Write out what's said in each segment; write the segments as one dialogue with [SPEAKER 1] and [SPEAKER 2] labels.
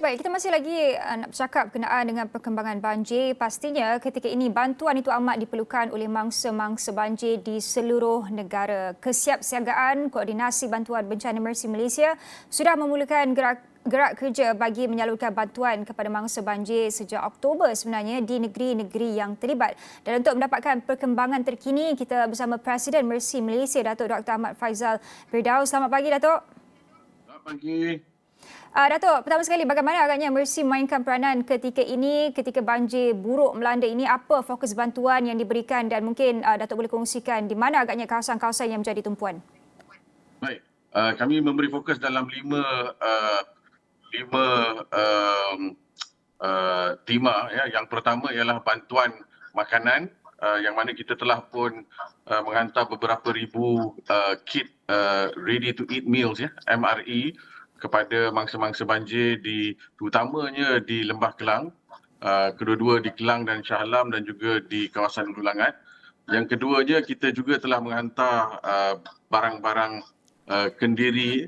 [SPEAKER 1] Baik, kita masih lagi nak bercakap berkenaan dengan perkembangan banjir. Pastinya ketika ini bantuan itu amat diperlukan oleh mangsa-mangsa banjir di seluruh negara. Kesiapsiagaan koordinasi bantuan bencana Mercy Malaysia sudah memulakan gerak kerja bagi menyalurkan bantuan kepada mangsa banjir sejak Oktober sebenarnya di negeri-negeri yang terlibat. Dan untuk mendapatkan perkembangan terkini, kita bersama Presiden Mercy Malaysia, Datuk Dr. Ahmad Faizal Firdaus. Selamat pagi, Datuk.
[SPEAKER 2] Selamat pagi.
[SPEAKER 1] Datuk, pertama sekali bagaimana agaknya Mercy memainkan peranan ketika ini, ketika banjir buruk melanda ini, apa fokus bantuan yang diberikan dan mungkin Datuk boleh kongsikan di mana agaknya kawasan-kawasan yang menjadi tumpuan?
[SPEAKER 2] Baik, kami memberi fokus dalam lima tema. Ya. Yang pertama ialah bantuan makanan, yang mana kita telah pun menghantar beberapa ribu kit ready to eat meals, ya, MRE, kepada mangsa-mangsa banjir terutamanya di Lembah Kelang, kedua-dua di Kelang dan Shah Alam, dan juga di kawasan Hulu Langat. Yang keduanya, kita juga telah menghantar barang-barang kendiri,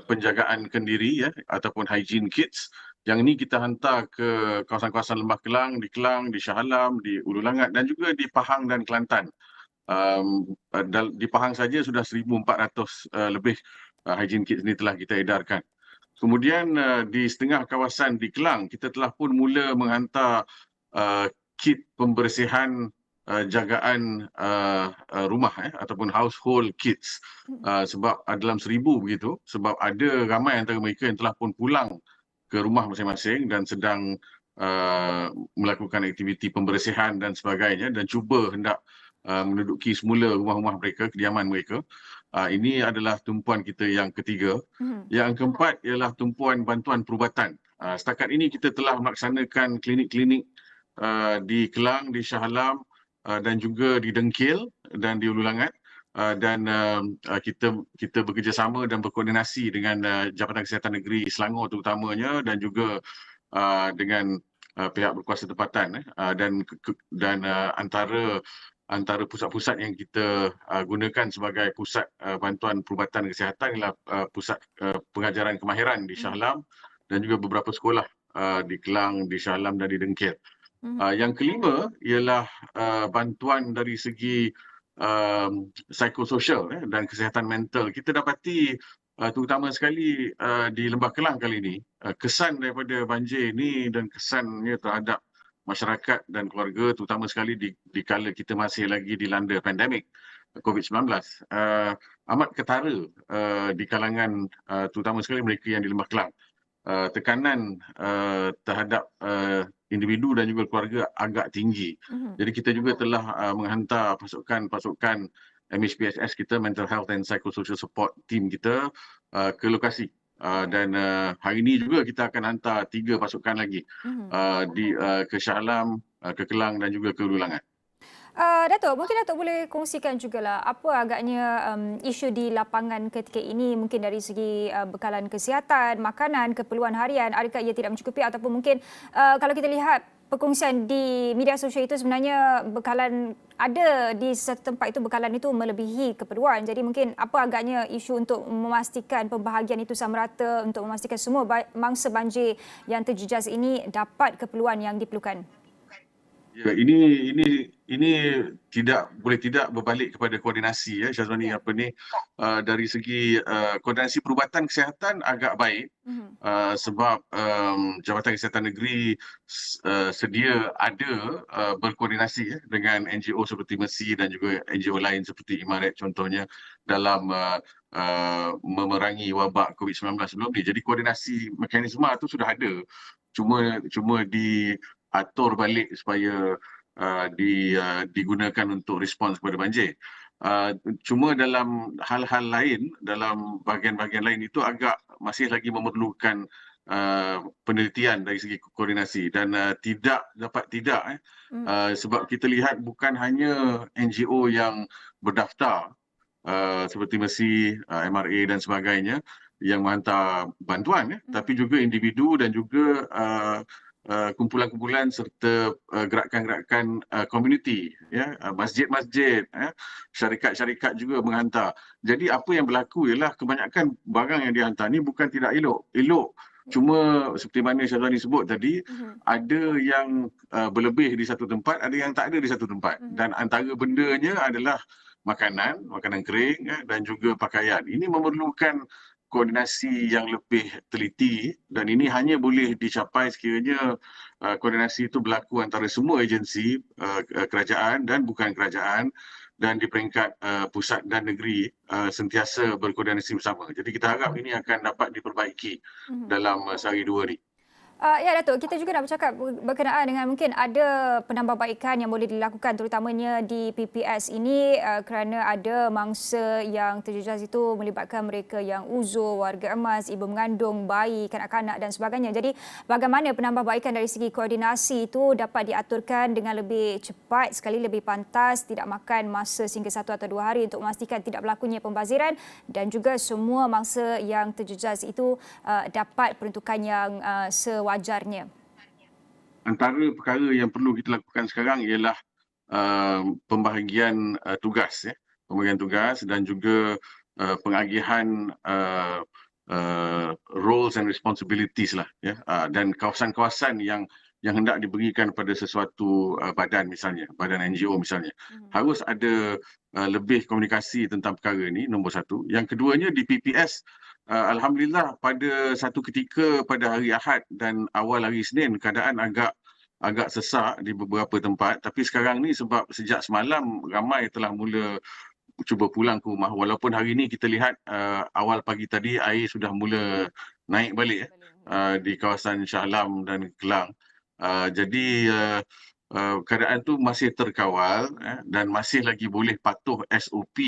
[SPEAKER 2] penjagaan kendiri, ya, ataupun hygiene kits. Yang ini kita hantar ke kawasan-kawasan Lembah Kelang, di Shah Alam, di Hulu Langat, dan juga di Pahang dan Kelantan. Di Pahang saja sudah 1,400 lebih hygiene kits ini telah kita edarkan. Kemudian di setengah kawasan di Kelang, kita telah pun mula menghantar kit pembersihan jagaan rumah, ataupun household kits, sebab dalam 1,000 begitu, sebab ada ramai antara mereka yang telah pun pulang ke rumah masing-masing dan sedang melakukan aktiviti pembersihan dan sebagainya, dan cuba hendak menduduki semula rumah-rumah mereka, kediaman mereka. Ini adalah tumpuan kita yang ketiga. Yang keempat ialah tumpuan bantuan perubatan. Setakat ini kita telah melaksanakan klinik-klinik di Kelang, di Shah Alam, dan juga di Dengkil dan di Hulu Langat. Dan kita bekerjasama dan berkoordinasi dengan Jabatan Kesihatan Negeri Selangor terutamanya, dan juga dengan pihak berkuasa tempatan, dan antara pusat-pusat yang kita gunakan sebagai pusat bantuan perubatan kesihatan ialah pusat pengajaran kemahiran di Shah Alam, dan juga beberapa sekolah di Kelang, di Shah Alam, dan di Dengkil. Yang kelima ialah bantuan dari segi psikososial, dan kesihatan mental. Kita dapati terutama sekali di Lembah Kelang kali ini, kesan daripada banjir ini dan kesannya terhadap masyarakat dan keluarga, terutama sekali di kala kita masih lagi dilanda pandemik COVID-19, amat ketara di kalangan terutama sekali mereka yang di Lembah Kelang. Tekanan terhadap individu dan juga keluarga agak tinggi. Jadi kita juga telah menghantar pasukan MHPSS kita, Mental Health and Psychosocial Support Team kita, ke lokasi. Dan hari ini juga kita akan hantar 3 pasukan lagi ke Shah Alam, ke Kelang, dan juga ke Hulu Langat.
[SPEAKER 1] Datuk, mungkin Datuk boleh kongsikan jugalah apa agaknya isu di lapangan ketika ini, mungkin dari segi bekalan kesihatan, makanan, keperluan harian, adakah ia tidak mencukupi, ataupun mungkin kalau kita lihat perkongsian di media sosial itu sebenarnya bekalan ada di satu tempat itu, bekalan itu melebihi keperluan. Jadi mungkin apa agaknya isu untuk memastikan pembahagian itu sama rata, untuk memastikan semua mangsa banjir yang terjejas ini dapat keperluan yang diperlukan?
[SPEAKER 2] Ya, ini boleh tidak berbalik kepada koordinasi, ya, Syazwani. Dari segi koordinasi perubatan kesihatan agak baik, sebab Jabatan Kesihatan Negeri sedia ada berkoordinasi, ya, dengan NGO seperti Mercy dan juga NGO lain seperti Imaret contohnya, dalam memerangi wabak COVID-19 sebelum ni. Jadi koordinasi mekanisme itu sudah ada, cuma diatur balik supaya digunakan untuk respons kepada banjir. Cuma dalam hal-hal lain, dalam bahagian-bahagian lain itu masih lagi memerlukan penelitian dari segi koordinasi, dan sebab kita lihat bukan hanya NGO yang berdaftar seperti Mercy, MRA dan sebagainya yang menghantar bantuan, ya, tapi juga individu dan juga kumpulan-kumpulan serta gerakan-gerakan komuniti, ya, masjid-masjid, syarikat-syarikat juga menghantar. Jadi apa yang berlaku ialah kebanyakan barang yang dihantar ni bukan tidak elok. Cuma seperti mana Syazwani sebut tadi, ada yang berlebih di satu tempat, ada yang tak ada di satu tempat. Dan antara bendanya adalah makanan kering dan juga pakaian. Ini memerlukan koordinasi yang lebih teliti dan ini hanya boleh dicapai sekiranya koordinasi itu berlaku antara semua agensi kerajaan dan bukan kerajaan dan di peringkat pusat dan negeri sentiasa berkoordinasi bersama. Jadi kita harap ini akan dapat diperbaiki dalam sehari dua ni.
[SPEAKER 1] Ya Datuk, kita juga nak bercakap berkenaan dengan mungkin ada penambahbaikan yang boleh dilakukan terutamanya di PPS ini kerana ada mangsa yang terjejas itu melibatkan mereka yang uzur, warga emas, ibu mengandung, bayi, kanak-kanak dan sebagainya. Jadi bagaimana penambahbaikan dari segi koordinasi itu dapat diaturkan dengan lebih cepat, sekali lebih pantas, tidak makan masa sehingga 1 atau 2 hari untuk memastikan tidak berlakunya pembaziran dan juga semua mangsa yang terjejas itu dapat peruntukan yang sewajarnya.
[SPEAKER 2] Antara perkara yang perlu kita lakukan sekarang ialah pembahagian tugas, pembahagian tugas dan juga pengagihan roles and responsibilities lah, dan kawasan-kawasan yang hendak diberikan pada sesuatu badan misalnya, badan NGO misalnya. Harus ada lebih komunikasi tentang perkara ini, nombor satu. Yang keduanya di PPS, Alhamdulillah pada satu ketika pada hari Ahad dan awal hari Isnin keadaan agak sesak di beberapa tempat, tapi sekarang ni sebab sejak semalam ramai telah mula cuba pulang ke rumah walaupun hari ini kita lihat awal pagi tadi air sudah mula naik balik di kawasan Shah Alam dan Kelang. Jadi keadaan tu masih terkawal dan masih lagi boleh patuh SOP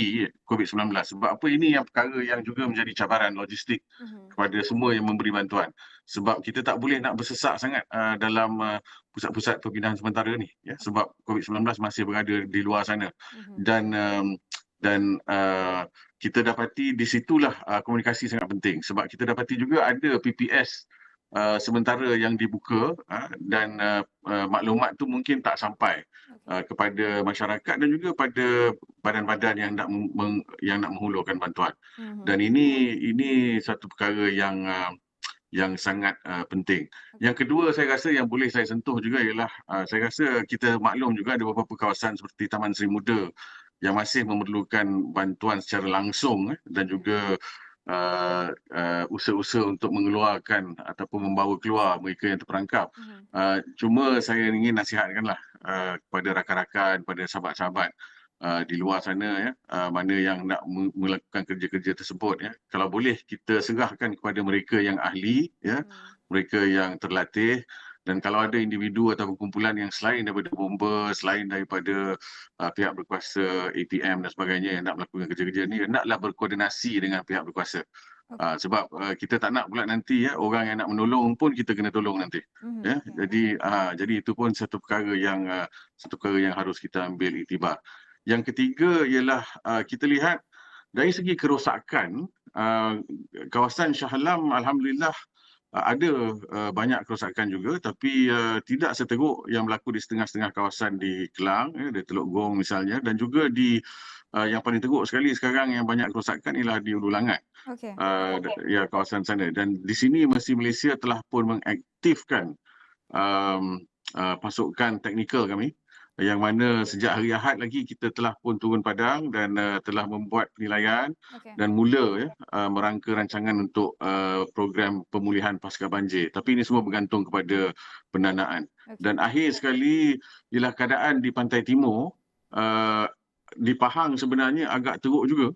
[SPEAKER 2] COVID-19. Sebab apa, ini yang perkara yang juga menjadi cabaran logistik kepada semua yang memberi bantuan. Sebab kita tak boleh nak bersesak sangat dalam pusat-pusat pemindahan sementara ni, sebab COVID-19 masih berada di luar sana. Dan kita dapati di situlah komunikasi sangat penting. Sebab kita dapati juga ada PPS sementara yang dibuka dan maklumat tu mungkin tak sampai kepada masyarakat dan juga pada badan-badan yang nak menghulurkan bantuan. Dan ini satu perkara yang sangat penting. Yang kedua saya rasa yang boleh saya sentuh juga ialah saya rasa kita maklum juga ada beberapa kawasan seperti Taman Seri Muda yang masih memerlukan bantuan secara langsung dan juga usaha-usaha untuk mengeluarkan ataupun membawa keluar mereka yang terperangkap. Cuma saya ingin nasihatkanlah kepada rakan-rakan, pada sahabat-sahabat di luar sana mana yang nak melakukan kerja-kerja tersebut, kalau boleh kita serahkan kepada mereka yang ahli, mereka yang terlatih. Dan kalau ada individu atau kumpulan yang selain daripada bomba, selain daripada pihak berkuasa, APM dan sebagainya yang nak melakukan kerja-kerja ni, naklah berkoordinasi dengan pihak berkuasa. Sebab kita tak nak pula nanti orang yang nak menolong pun kita kena tolong nanti. Jadi itu pun satu perkara yang harus kita ambil iktibar. Yang ketiga ialah kita lihat dari segi kerosakan, kawasan Shah Alam alhamdulillah ada banyak kerosakan juga, tapi tidak seteruk yang berlaku di setengah-setengah kawasan di Kelang, di Teluk Gong misalnya, dan juga di yang paling teruk sekali sekarang yang banyak kerosakan ialah di Ulu Langat, kawasan sana. Dan di sini Mercy Malaysia telah pun mengaktifkan pasukan teknikal kami, yang mana sejak hari Ahad lagi kita telah pun turun padang dan telah membuat penilaian dan mula merangka rancangan untuk program pemulihan pasca banjir. Tapi ini semua bergantung kepada pendanaan. Dan akhir sekali ialah keadaan di Pantai Timur, di Pahang sebenarnya agak teruk juga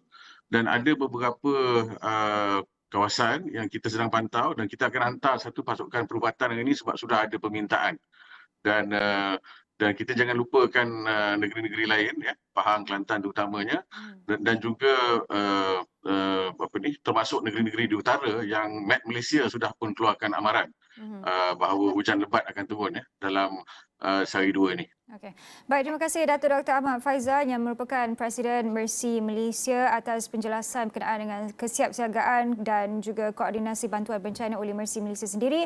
[SPEAKER 2] dan ada beberapa kawasan yang kita sedang pantau dan kita akan hantar satu pasukan perubatan hari ini sebab sudah ada permintaan. Dan kita jangan lupakan negeri-negeri lain, Pahang, Kelantan terutamanya, dan juga termasuk negeri-negeri di utara yang Met Malaysia sudah pun keluarkan amaran bahawa hujan lebat akan turun dalam sehari dua ini.
[SPEAKER 1] Baik, terima kasih Datuk Dr. Ahmad Faizal yang merupakan Presiden Mercy Malaysia atas penjelasan berkenaan dengan kesiapsiagaan dan juga koordinasi bantuan bencana oleh Mercy Malaysia sendiri.